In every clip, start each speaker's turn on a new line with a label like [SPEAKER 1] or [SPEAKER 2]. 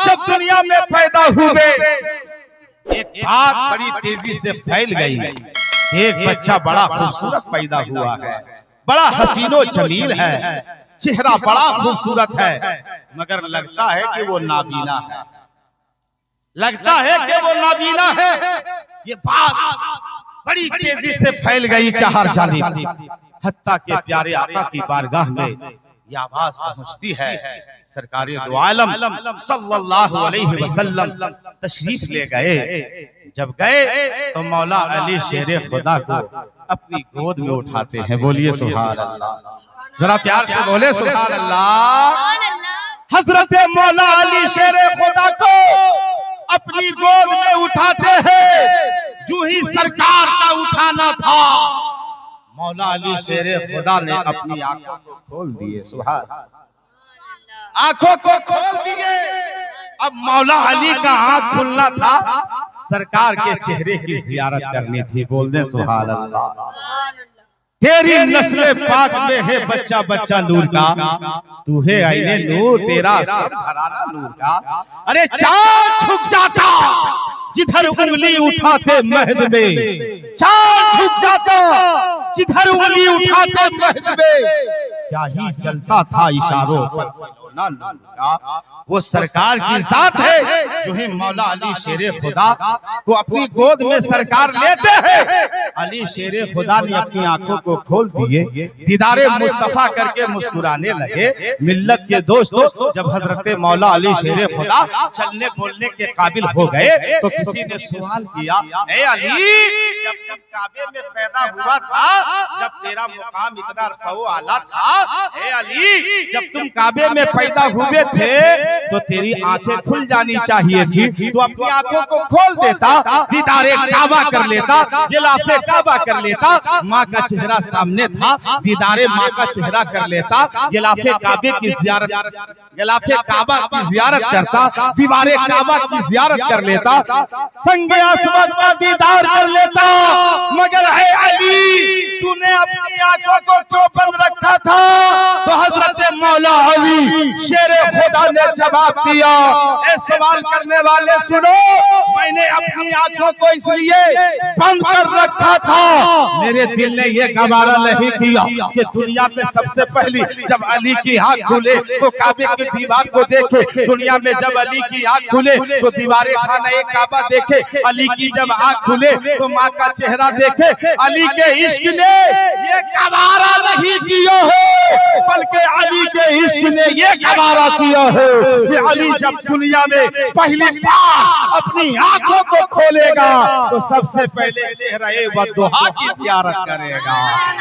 [SPEAKER 1] जब दुनिया में पैदा हुए एक बात बड़ी तेजी से फैल गई। एक बच्चा बड़ा खूबसूरत पैदा हुआ है, बड़ा हसीनो जमील है, चेहरा बड़ा खूबसूरत है, मगर लगता है कि वो नाबीना है, लगता है कि वो नाबीना है। ये बात बड़ी तेजी से फैल गई चार जानिब, हत्ता के प्यारे आका की बारगाह में ये आवाज पहुंचती है। सरकारे दो आलम सल्लल्लाहु अलैहि वसल्लम तशरीफ ले गए। जब गए तो मौला अली शेरे खुदा को अपनी गोद में उठाते हैं। बोलिए सुभान अल्लाह, जरा प्यार से बोले सुभान अल्लाह। हजरत मौला अली शेरे खुदा को अपनी गोद में उठाते हैं। जो ही सरकार का उठाना था, मौला अली शेरे खुदा ने अपनी आंखों को खोल दिए। सुभान, आंखों को खोल दिए। अब मौला अली का आंख खुलना था, सरकार के चेहरे की जियारत करनी थी। बोल दे सुभान अल्लाह। तेरी नस्ल पाक में है बच्चा बच्चा नूर का, तू है आईने नूर, तेरा सब घराना नूर का। अरे चांद झुक जाता जिधर उंगली उठाते महद में, चांद झुक जाता जिधर उंगली उठाते महद में। क्या ही चलता था इशारों पर वो सरकार की जात है। जो है मौला अली शेरे खुदा को अपनी गोद में सरकार लेते हैं। अली शेरे खुदा ने अपनी आंखों को खोल दिए, दीदारे मुस्तफा करके मुस्कुराने लगे। मिल्लत के दोस्तों, जब हजरत मौला अली शेरे खुदा चलने बोलने के काबिल हो गए तो किसी ने सवाल किया, ए अली, जब काबे में पैदा हुआ था, जब तेरा मुकाम इतना रफ़ो आला था, ए अली, जब तुम काबे में पैदा हुए थे तो तेरी आंखें खुल जानी चाहिए थी, तो अपनी आंखों को खोल देता, दीदारे काबा कर लेता, गिलाफे काबा कर लेता। माँ का चेहरा सामने था, दीदारे माँ का चेहरा कर लेता, गिलाफे काबे की जियारत, गिलाफे काबा की जियारत करता, दीवारे काबा की जियारत कर लेता, संगे आसमान का दीदार कर लेता। मगर है अली, तूने अपनी आंखों को क्यों बंद रखा था? तो हजरत मौला अली शेरे खुदा ने जवाब दिया, ए सवाल करने वाले सुनो, मैंने अपनी आंखों को इसलिए बंद कर रखा था, मेरे दिल ने यह गवारा नहीं किया कि दुनिया में सबसे पहली जब अली की आंख खुले तो काबे की दीवार को देखे। दुनिया में जब अली की आंख खुले तो दीवारे खाना काबा देखे। अली की जब आंख खुले तो माँ का चेहरा देखे। अली के इश्क ने ये गवारा नहीं किया है, बल्कि अली के इश्क ने ये गवारा किया है कि अली जब दुनिया में पहली बार अपनी आंखों को खोलेगा तो सबसे पहले चेहरे वद्दुहा की जियारत करेगा,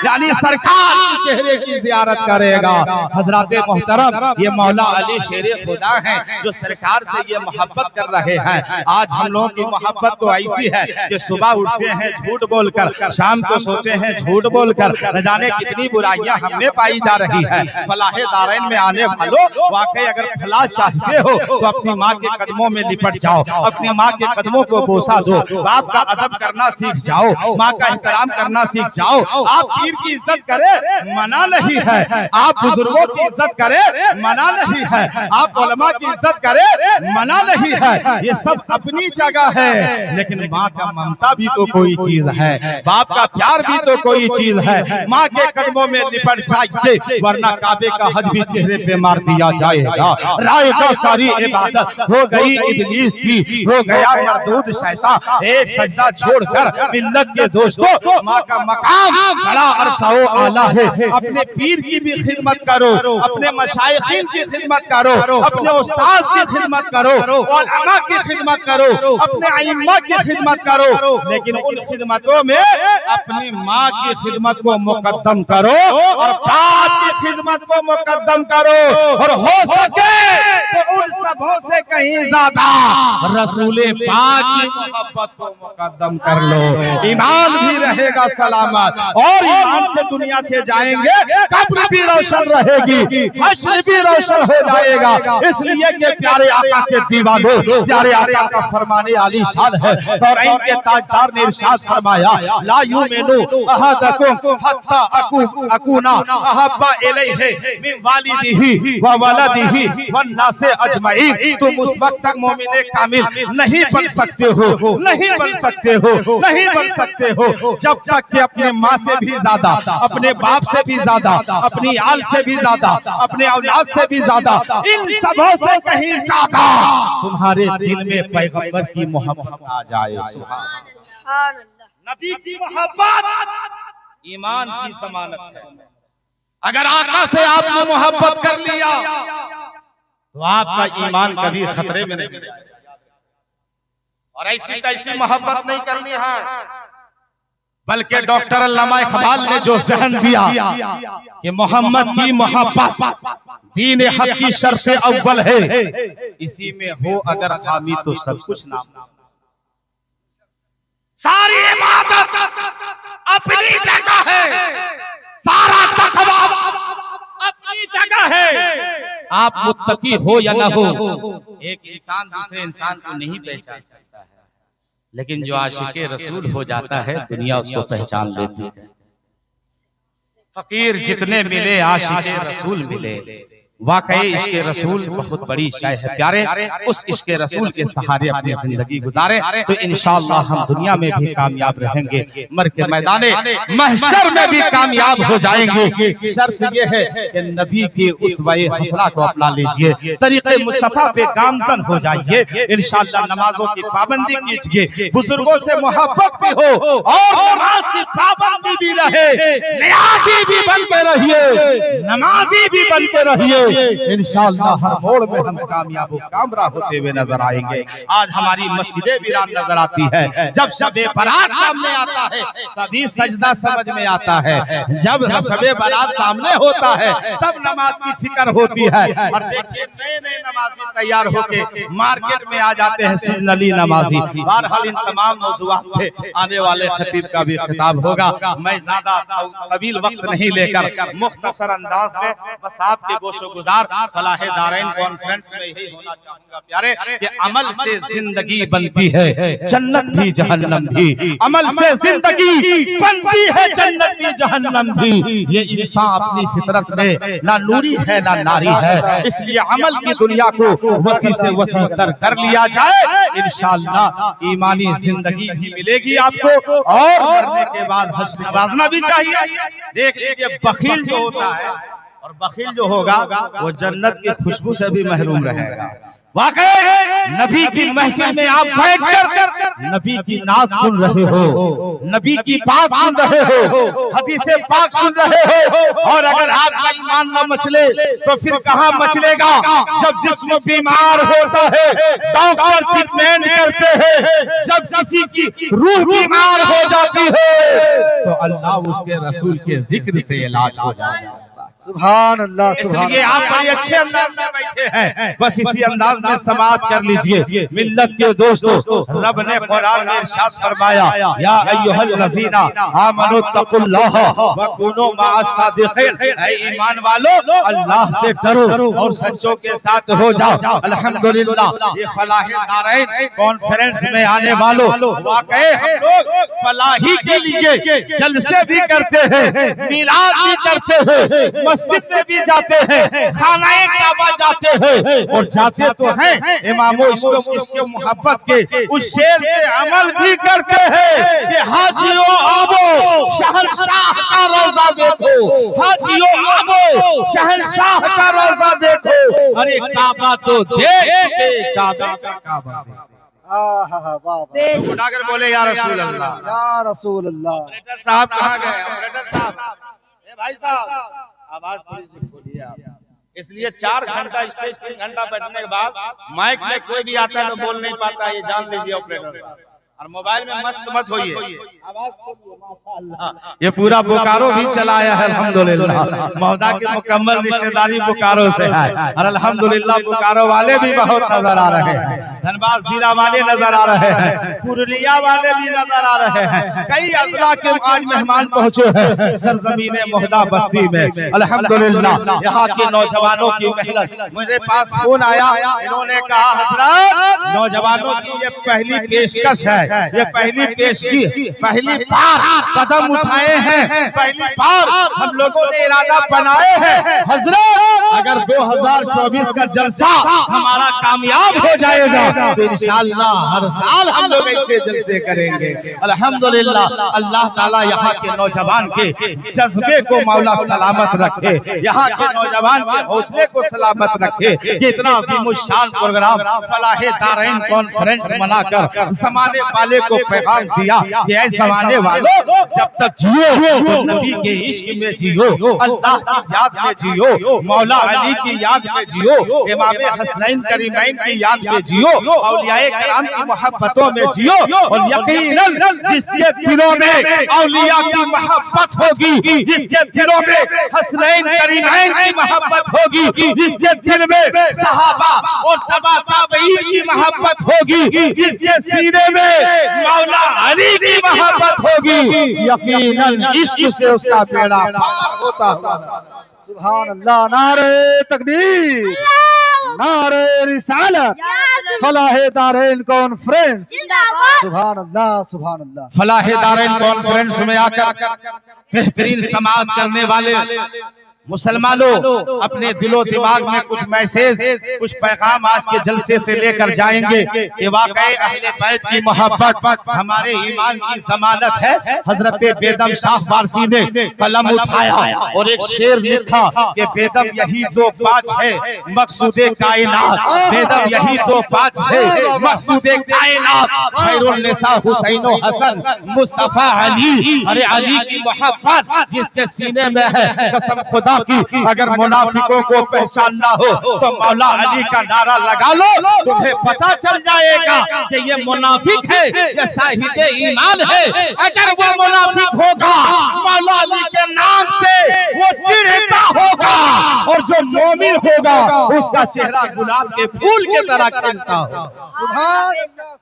[SPEAKER 1] यानी सरकार के चेहरे की जियारत करेगा। हजरत मोहतरम, ये मौला अली शेरे खुदा हैं जो सरकार से ये मोहब्बत कर रहे हैं। आज हम लोगों की मोहब्बत तो ऐसी है कि सुबह उठते हैं झूठ बोलकर, शाम को सोते हैं झूठ बोलकर, न जाने कितनी बुराइयां हमें पाई जा रही है। फलाहे दारैन में आने वालों, वाकई अगर फलाह चाहते हो तो अपनी माँ के कदमों में लिपट जाओ, अपनी माँ के कदमों को बोसा दो, बाप का अदब करना सीख जाओ, माँ का एहतराम करना सीख जाओ। आप पीर की इज्जत करें मना नहीं है, आप बुजुर्गों की इज्जत करें मना नहीं है, आप उलमा की इज्जत करें मना नहीं है, ये सब अपनी जगह है। लेकिन माँ का ममता भी तो कोई चीज है, बाप का प्यार भी तो कोई चीज है। माँ के कदमों में लिपट जाइए, वरना काबे का हज भी चेहरे पे मार दिया जाएगा। राय का सारी इबादत हो गई इब्लीस की, हो गया मरदूद शैतान। एक सजदा छोड़कर मिल्लत के दोस्तों, माँ का मकाम बड़ा अरफा आला है। अपने पीर की भी खिदमत करो, अपने मशाइखीन की खिदमत करो, अपने उस्ताद की खिदमत करो, उलमा की खिदमत करो, अपने अइम्मा की खिदमत करो, लेकिन उन खिदमतों में अपनी माँ की खिदमत को मुकद्दम करो और बाप की खिदमत को मुकद्दम करो, और हो सके तो उन सबों से कहीं ज्यादा रसूले पाक की मोहब्बत को मुकद्दम कर लो। ईमान भी रहेगा सलामत, और ईमान से दुनिया से जाएंगे, कब्र भी रोशन रहेगी, हश्र भी रोशन हो जाएगा। इसलिए कि प्यारे आका के दीवानों, प्यारे आका का फरमाने आली शान है। और इनके ताजदार ने इरशाद फरमाया, ला युमिनु अहदकुम हत्ता अकूना अहब्बा इलैहि मिन वालिदिही व वलदिही वन्नासे अजमईन। तुम उस वक्त तक मोमिने कामिल नहीं बन सकते हो, नहीं बन सकते हो, नहीं बन सकते हो जब तक कि अपने माँ से भी ज्यादा, अपने बाप से भी ज्यादा, अपनी आल से भी ज्यादा, अपने औलाद से भी ज्यादा, इन सबों से कहीं ज्यादा तुम्हारे दिल में पैगंबर की मोहब्बत आ जाए। सुभान अल्लाह। नबी की मोहब्बत ईमान की जमानत है। अगर आका से आपने मोहब्बत कर लिया तो आपका ईमान कभी खतरे में नहीं जाएगा। और ऐसी तैसी मोहब्बत नहीं करनी है, बल्कि डॉक्टर अल्लामा इकबाल ने जो ज़हन दिया कि मोहम्मद की मोहब्बत दीन हक की शर्त अव्वल है, इसी में हो अगर खामी तो सब कुछ नाम। सारी इबादत अपनी जगह है, सारा तकवा अपनी जगह है। आप मुत्तकी हो या न हो, एक इंसान दूसरे इंसान को नहीं पहचान सकता है, लेकिन जो आशिके रसूल हो जाता है दुनिया उसको पहचान लेती है। फकीर जितने मिले आशिके रसूल मिले। वाकई इश्क़े रसूल बहुत बड़ी शय है प्यारे। उस इश्क़े रसूल के सहारे अपनी जिंदगी गुजारे तो इंशाअल्लाह हम दुनिया में भी कामयाब रहेंगे, मर के मैदाने महशर में भी कामयाब हो जाएंगे। शर्त ये है कि नबी की उसवे हसना को अपना लीजिए, तरीक़े मुस्तफ़ा पे गामज़न हो जाइए। इंशाअल्लाह नमाजों की पाबंदी कीजिए, बुजुर्गों से मोहब्बत भी हो और नमाज की पाबंदी भी रहे, नियाज़ी भी बन के रहिए, नमाजी भी बन के रहिए। इंशाअल्लाह हर मोड़ में हम कामयाब कामराह होते हुए नजर आएंगे। आज हमारी मस्जिदें वीरान नजर आती है। जब शबे बारात सामने आता है तभी सजदा समझ में आता है, जब शबे बारात सामने होता है तब नमाज की फिक्र होती है। और देखिए नए नए नमाजी तैयार होके मार्केट में आ जाते हैं सीजनली नमाजी। बहरहाल इन तमाम मौज़ूआत पे आने वाले खतीब का भी खिताब होगा। मैं ज्यादा तवील वक्त नहीं लेकर मुख्तसर अंदाज में बस आपके गोशो गुजार फलाहे दारैन कॉन्फ्रेंस में यही होना चाहूंगा प्यारे कि अमल से जिंदगी बनती है जन्नत भी जहन्नम भी, अमल से जिंदगी बनती है जन्नत भी जहन्नम भी। ये इंसान अपनी फितरत में ना नूरी है ना नारी है, इसलिए अमल की दुनिया को वसी से वसी कर लिया जाए। इंशाअल्लाह ईमानी जिंदगी भी मिलेगी आपको और मरने के बाद हश्र नवाजना भी चाहिए। देख लीजिए बखील जो होता है और बखील जो होगा वो जन्नत की खुशबू से भी महरूम रहेगा। वाकई नबी की महफिल में आप बैठकर नबी की नात सुन रहे हो, नबी की बात सुन रहे हो, हदीसे पाक सुन रहे हो, और अगर आपका ईमान न मचले तो फिर कहाँ मचलेगा? जब जिस्म बीमार होता है डॉक्टर ट्रीटमेंट करते हैं, जब किसी की रूह बीमार हो जाती है तो अल्लाह उसके रसूल के जिक्र से इलाज हो जाता है।
[SPEAKER 2] सुभान अल्लाह।
[SPEAKER 1] इसलिए आप बड़े अच्छे अंदाज में बैठे हैं, बस इसी अंदाज में समाअत कर लीजिए। मिल्लत के दोस्तों, रब ने कुरान में इरशाद फरमाया या अय्युहल्लज़ीना आमनु तक़ुल्लाह व कुनू मअस सादिक़ीन, ऐ ईमान वालों अल्लाह से डरो और सच्चों के साथ हो जाओ। अल्हम्दुलिल्लाह ये फलाहे दारैन कॉन्फ्रेंस में आने वालों वाकई हम लोग फलाही के लिए जलसे भी करते हैं, मिलाद भी करते हैं, मस्जिद में भी जाते हैं, खानाए काबा जाते हैं, और जाते तो हैं इमामो इसको मोहब्बत के उस शेर पे अमल भी करते हैं कि हाजियों आवो शहंशाह का रोजा देखो, हाजियों आवो शहंशाह का रोजा देखो। अरे काबा तो देख के काबा का काबा उठाकर बोले या रसूल अल्लाह,
[SPEAKER 2] या रसूल अल्लाह।
[SPEAKER 1] ऑपरेटर साहब कहाँ गए? ऑपरेटर साहब, ए भाई साहब आवाज थोड़ी सी खोलिए आप। इसलिए 4 घंटा स्टेज 3 घंटा बैठने के बाद माइक में कोई भी आता है तो बोल नहीं पाता, ये जान लीजिए ऑपरेटर साहब। और मोबाइल में मस्त मत होइए, आवाज खोलिए। माशाअल्लाह ये पूरा बोकारो भी चलाया है अल्हम्दुलिल्लाह। मौदा की मुकम्मल रिश्तेदारी बोकारो से है और अल्हम्दुलिल्लाह बोकारो वाले भी बहुत नजर आ रहे हैं, धनबाद जिला वाले नजर आ रहे हैं, पुरुलिया वाले भी नजर आ रहे हैं, कई अजला के आज मेहमान पहुंचे हैं सरजमीन मोहदा बस्ती में। अल्हम्दुलिल्लाह यहाँ के नौजवानों की मेहनत, मेरे पास फोन आया, इन्होंने कहा हजरत नौजवानों की ये पहली पेशकश है, ये पहली बार कदम उठाए हैं, पहली बार हम लोगों ने इरादा बनाए हैं। हजरत अगर 2024 का जलसा हमारा कामयाब हो जाएगा तो इंशाअल्लाह हर साल हम लोग ऐसे जलसे करेंगे। अल्हम्दुलिल्लाह, अल्लाह ताला यहाँ के नौजवान के जज्बे को मौला सलामत रखे, यहाँ के नौजवान के हौसले को सलामत रखे। कितना अज़ीमुश्शान प्रोग्राम फलाहे दारैन कॉन्फ्रेंस मनाकर जमाने वाले को पैगाम दिया कि ऐ जमाने वालों, जब तक जियो तो नबी के इश्क में जियो, अल्लाह की याद में जियो, मौला अली की याद में जियो, इमाम हसनैन करीमैन की याद में जियो, औलियाए किराम की मोहब्बतों में जियो। और यकीनन जिसके दिलों में औलिया की मोहब्बत होगी, जिसके दिलों में हसनैन करीमैन की मोहब्बत होगी, जिसके दिल में सहाबा और तबा ताबईन की मोहब्बत होगी, जिसके सीने में मौला अली की मोहब्बत होगी, यकीनन इश्क से उसका बेड़ा पार होता है।
[SPEAKER 2] सुभान अल्लाह। नारे तकबीर, नारे रिसालत, फलाहे दारैन कॉन्फ्रेंस। सुभान अल्लाह, सुभान अल्लाह।
[SPEAKER 1] फलाहे दारैन कॉन्फ्रेंस में आकर बेहतरीन समाअत करने वाले मुसलमानों अपने दिलो दिमाग में कुछ मैसेज, कुछ पैगाम आज के जलसे से लेकर जाएंगे कि वाकई अहले बैत की मोहब्बत हमारे ईमान की जमानत है। हजरत बेदम शाह फारसी ने कलम उठाया और एक शेर लिखा कि बेदम यही दो बात है मकसूदे कायनात, बेदम यही दो बात है मकसूदे कायनात, खैरुल निसा हुसैन हसन मुस्तफा अली। अरे अली की मोहब्बत जिसके सीने में है, कसम खुदा की अगर मुनाफिकों को पहचानना हो तो मौला अली का नारा लगा लो, तुम्हें पता चल जाएगा कि ये मुनाफिक है या साहिब ईमान है। अगर वो मुनाफिक होगा मौला अली के नाम से वो चिढ़ता होगा, और जो मोमिन होगा उसका चेहरा गुलाब के फूल की तरह खिलता होगा।
[SPEAKER 2] सुभान अल्लाह,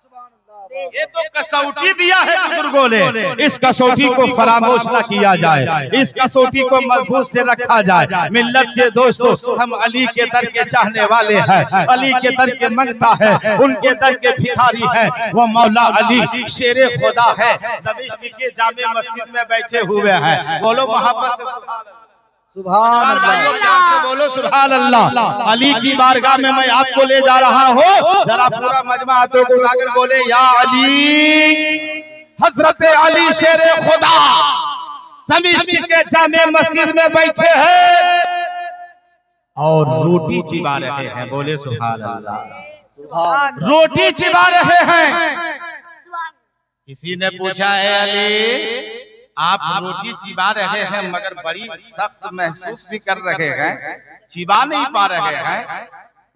[SPEAKER 1] ये तो कसौटी दिया है बुजुर्गों ने, इस कसौटी को फरामोश न किया जाए, इस कसौटी को मजबूत से रखा जाए। मिल्लत के दोस्तों, हम अली के दर के चाहने वाले हैं, अली के दर के मंगता है, उनके दर के भिखारी हैं। वो मौला अली शेरे खुदा है, दमिश्क के जामे मस्जिद में बैठे हुए हैं। बोलो मोहब्बत से
[SPEAKER 2] सुभान
[SPEAKER 1] भाइयों, प्यार से बोलो सुभान अल्लाह। अली की बारगाह में मैं आपको ले जा रहा हूँ, जरा पूरा मजमा हाथों को लाकर बोले या अली। हजरत अली शेरे खुदा दमिश्क के जामे मस्जिद में बैठे हैं और रोटी चिबा रहे हैं। बोले सुभान अल्लाह। रोटी चिबा रहे हैं। किसी ने पूछा है अली आप रोटी चिबा रहे हैं मगर बड़ी सख्त महसूस भी कर रहे हैं, चिबा नहीं पा रहे हैं,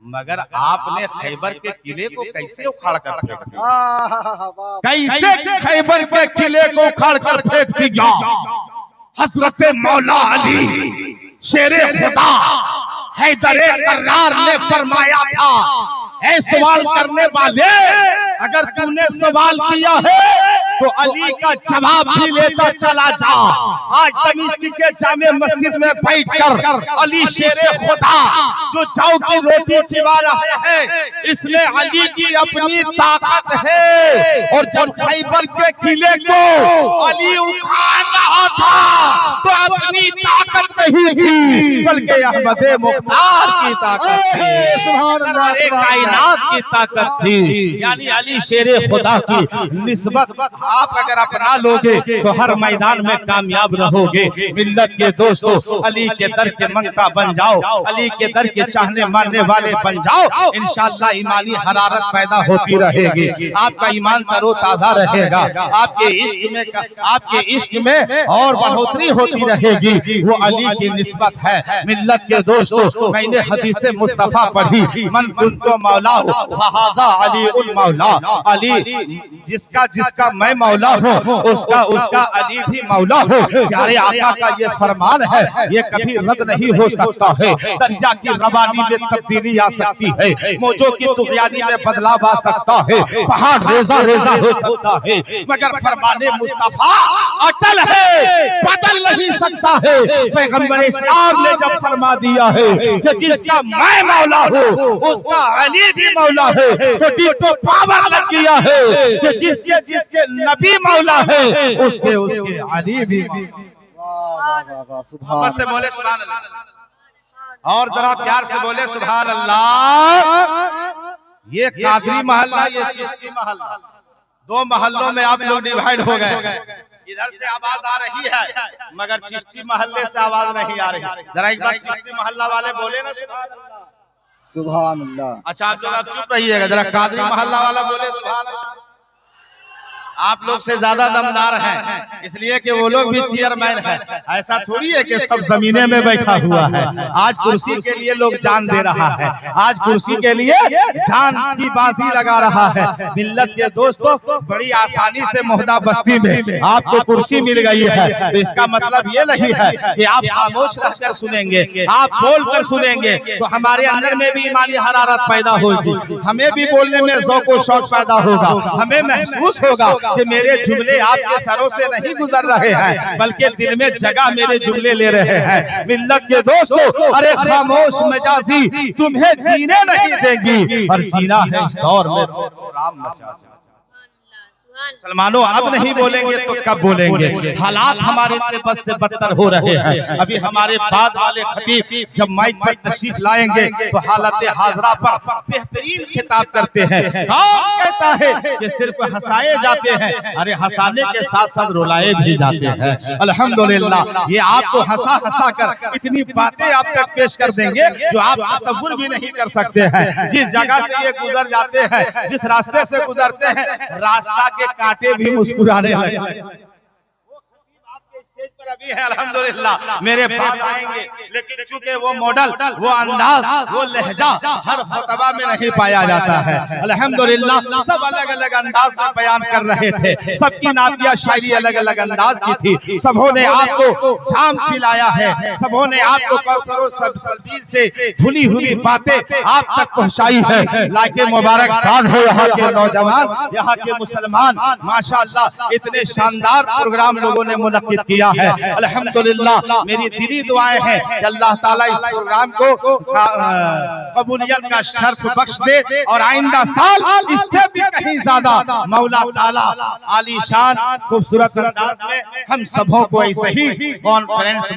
[SPEAKER 1] मगर आपने खैबर के किले को कैसे उखाड़ कर फेंक दिया? कैसे खैबर के किले को उखाड़ कर फेंक दिया? हजरत मौला अली शेरे खुदा हैदरे कर्रार ने फरमाया था, ऐ सवाल करने वाले, अगर तूने सवाल किया है तो अली का जवाब भी लेता चला जा। आज दमिश्क के जामे मस्जिद में बैठकर अली शेरे खुदा जो चाव की रोटी चिबा रहे हैं, इसमें अली की अपनी ताकत है। और जब खैबर के किले को अली उखाड़ रहा था तो अपनी ताकत नहीं थी, बल्कि अहमद मुख्तार की ताकत थी,
[SPEAKER 2] सुभान अल्लाह,
[SPEAKER 1] कायनात की ताकत थी। यानी अली शेरे खुदा की निस्बत आप अगर अपना लोगे तो हर मैदान में कामयाब रहोगे। मिल्लत के दोस्तों, अली के दर के मंगता बन जाओ, अली के दर के चाहने मानने वाले बन जाओ, इंशाअल्लाह ईमानी हरारत पैदा होती रहेगी, आपका ईमान तरोताजा रहेगा, आपके इश्क में और बढ़ोतरी होती रहेगी। वो अली की निस्बत है। मिल्लत के दोस्तों, मैंने हदीस मुस्तफा पढ़ी, मन कुंतो मौला फहाजा अली उल मौला। अली जिसका मैं मौला हूँ उसका अली भी मौला हो। प्यारे आका का ये फरमान है, ये कभी रद्द नहीं हो सकता है। दरिया की रवानी में तब्दीली आ सकती है, मौजों की तुगयानी में बदलाव आ सकता है, पहाड़ रेजा रेजा हो सकता है, मगर फरमाने मुस्तफा अटल है, बदल नहीं सकता है। पैगंबर पैगंबर इस्लाम ने जब फरमा दिया है कि जिसका मैं मौला हूँ उसका अली भी मौला है, तो डिट्टो पावर लग गया है कि जिसके जिसके नबी मौला है उसके उसके अली भी मौला।
[SPEAKER 2] सुभान
[SPEAKER 1] से बोले सुभान अल्लाह, और जरा प्यार से बोले सुभान अल्लाह। ये कादरी मोहल्ला, ये चिश्ती मोहल्ला, दो मोहल्लों में आप लोग डिवाइड हो गए। इधर से आवाज आ रही है मगर चिश्ती मोहल्ले से आवाज नहीं आ रही। जरा एक बार चिश्ती मोहल्ला वाले बोले ना
[SPEAKER 2] सुभान अल्लाह।
[SPEAKER 1] अच्छा आप लोग आप चुप रहिएगा, जरा कादरी मोहल्ला वाला बोले सुभान अल्लाह। आप लोग से ज्यादा दमदार हैं इसलिए कि वो लोग भी चेयरमैन हैं। ऐसा थोड़ी है कि सब जमीने में बैठा हुआ है। आज कुर्सी के लिए लोग जान दे रहा है, आज कुर्सी के लिए जान की बाजी लगा रहा है। मिल्लत के दोस्तों, बड़ी आसानी से मोहदा बस्ती में आपको कुर्सी मिल गई है, तो इसका मतलब ये नहीं है कि आप खामोश रहकर सुनेंगे, आप बोल कर सुनेंगे तो हमारे अंदर में भी ईमानी हरारत पैदा होगी, हमें भी बोलने में ज़ौक़ व शौक़ पैदा होगा, हमें महसूस होगा कि मेरे जुमले आपके सरों से नहीं गुजर रहे हैं बल्कि दिल में जगह मेरे जुमले ले रहे हैं। मिल्लत के दोस्तों, अरे खामोश मिजाजी तुम्हें जीने नहीं देंगी, और जीना है इस दौर में तो राम मचा। मुसलमानों अब नहीं बोलेंगे तो कब बोलेंगे? हालात हमारे बद से बदतर हो रहे हैं। अभी हमारे बाद वाले खतीब जब माइक पर तशरीफ लाएंगे तो हालत हाजरा पर बेहतरीन खिताब करते हैं। कौन कहता है कि सिर्फ हंसाए जाते हैं? अरे हंसाने के साथ साथ रुलाए भी जाते हैं। अल्हम्दुलिल्लाह, ये आपको हंसा हंसा कर इतनी बातें आप तक पेश कर देंगे जो आप तसव्वुर भी नहीं कर सकते हैं। जिस जगह से ये गुजर जाते हैं, जिस रास्ते से गुजरते हैं, रास्ता के कांटे भी मुस्कुराने लगे। आपके स्टेज पर अभी है अल्हम्दुलिल्लाह, मेरे पास आएंगे, लेकिन चूंकि वो मॉडल, वो अंदाज, वो लहजा हर खुतबा में नहीं पाया जाता है। अल्हम्दुलिल्लाह, सब अलग अलग अंदाज में बयान कर रहे थे, सबकी नातिया शायरी अलग अलग अंदाज की थी। सबों ने आपको जाम पिलाया है, सबों ने आपको कौसर सब सब्जीर से धुली हुई बातें आप तक पहुंचाई है। लाके मुबारकबाद हो यहाँ के नौजवान, यहाँ के मुसलमान, माशाअल्लाह इतने शानदार प्रोग्राम लोगों ने मुनक्किद किया है। अल्हम्दुलिल्लाह, मेरी दिली दुआएं हैं कि अल्लाह ताला इस प्रोग्राम को कबूलियत का शर्फ बख्श दे, और आइंदा साल इससे भी कहीं ज्यादा मौला ताला आलीशान खूबसूरत अंदाज में हम सबों को ऐसे ही कॉन्फ्रेंस